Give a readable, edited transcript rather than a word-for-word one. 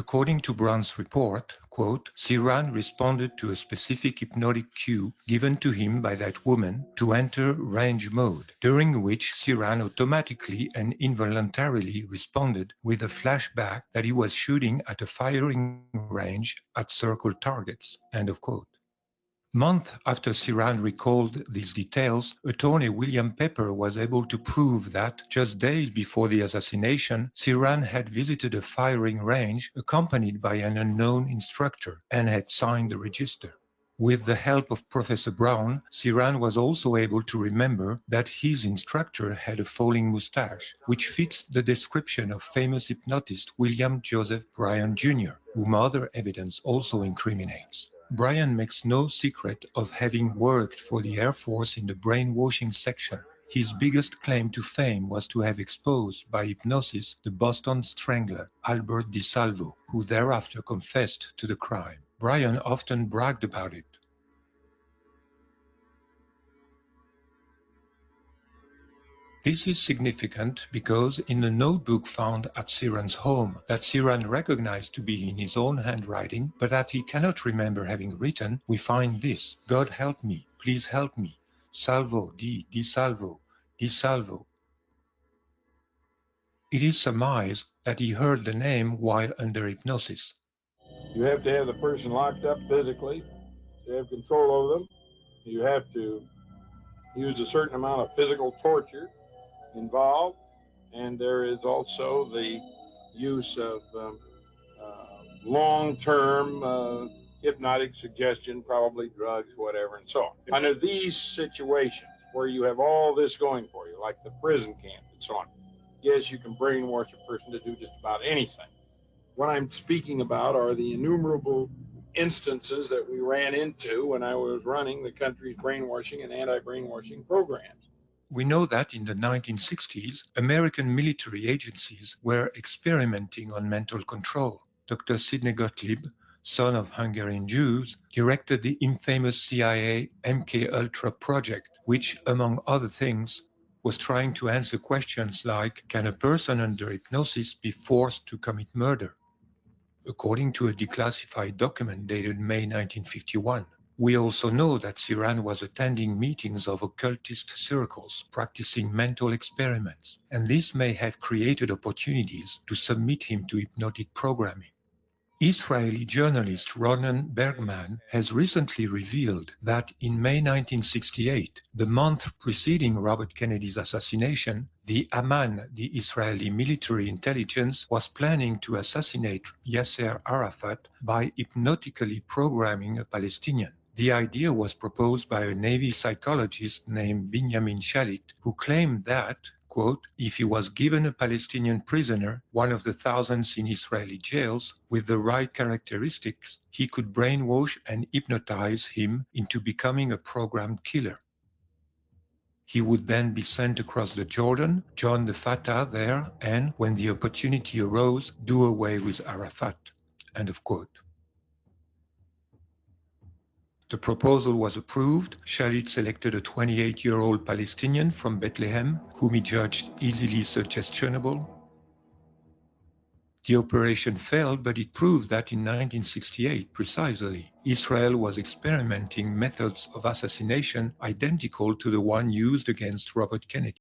According to Brown's report, quote, Siran responded to a specific hypnotic cue given to him by that woman to enter range mode, during which Siran automatically and involuntarily responded with a flashback that he was shooting at a firing range at circle targets, end of quote. Months after Siran recalled these details, attorney William Pepper was able to prove that, just days before the assassination, Siran had visited a firing range accompanied by an unknown instructor and had signed the register. With the help of Professor Brown, Siran was also able to remember that his instructor had a falling mustache, which fits the description of famous hypnotist William Joseph Bryan Jr., whom other evidence also incriminates. Bryan makes no secret of having worked for the Air Force in the brainwashing section. His biggest claim to fame was to have exposed by hypnosis the Boston strangler Albert DeSalvo, who thereafter confessed to the crime. Bryan often bragged about it. This is significant because in the notebook found at Siran's home that Siran recognized to be in his own handwriting, but that he cannot remember having written, we find this: God help me, please help me, salvo, di salvo, di salvo. It is surmised that he heard the name while under hypnosis. You have to have the person locked up physically to have control over them. You have to use a certain amount of physical torture involved, and there is also the use of long-term hypnotic suggestion, probably drugs, whatever, and so on. Under these situations where you have all this going for you, like the prison camp and so on, yes, you can brainwash a person to do just about anything. What I'm speaking about are the innumerable instances that we ran into when I was running the country's brainwashing and anti-brainwashing programs. We know that in the 1960s, American military agencies were experimenting on mental control. Dr. Sidney Gottlieb, son of Hungarian Jews, directed the infamous CIA MK-Ultra project, which, among other things, was trying to answer questions like, can a person under hypnosis be forced to commit murder? According to a declassified document dated May 1951. We also know that Siran was attending meetings of occultist circles, practicing mental experiments, and this may have created opportunities to submit him to hypnotic programming. Israeli journalist Ronen Bergman has recently revealed that in May 1968, the month preceding Robert Kennedy's assassination, the Aman, the Israeli military intelligence, was planning to assassinate Yasser Arafat by hypnotically programming a Palestinian. The idea was proposed by a Navy psychologist named Binyamin Shalit, who claimed that, quote, if he was given a Palestinian prisoner, one of the thousands in Israeli jails, with the right characteristics, he could brainwash and hypnotize him into becoming a programmed killer. He would then be sent across the Jordan, join the Fatah there, and, when the opportunity arose, do away with Arafat. End of quote. The proposal was approved. Shalit selected a 28-year-old Palestinian from Bethlehem, whom he judged easily suggestionable. The operation failed, but it proved that in 1968, precisely, Israel was experimenting methods of assassination identical to the one used against Robert Kennedy.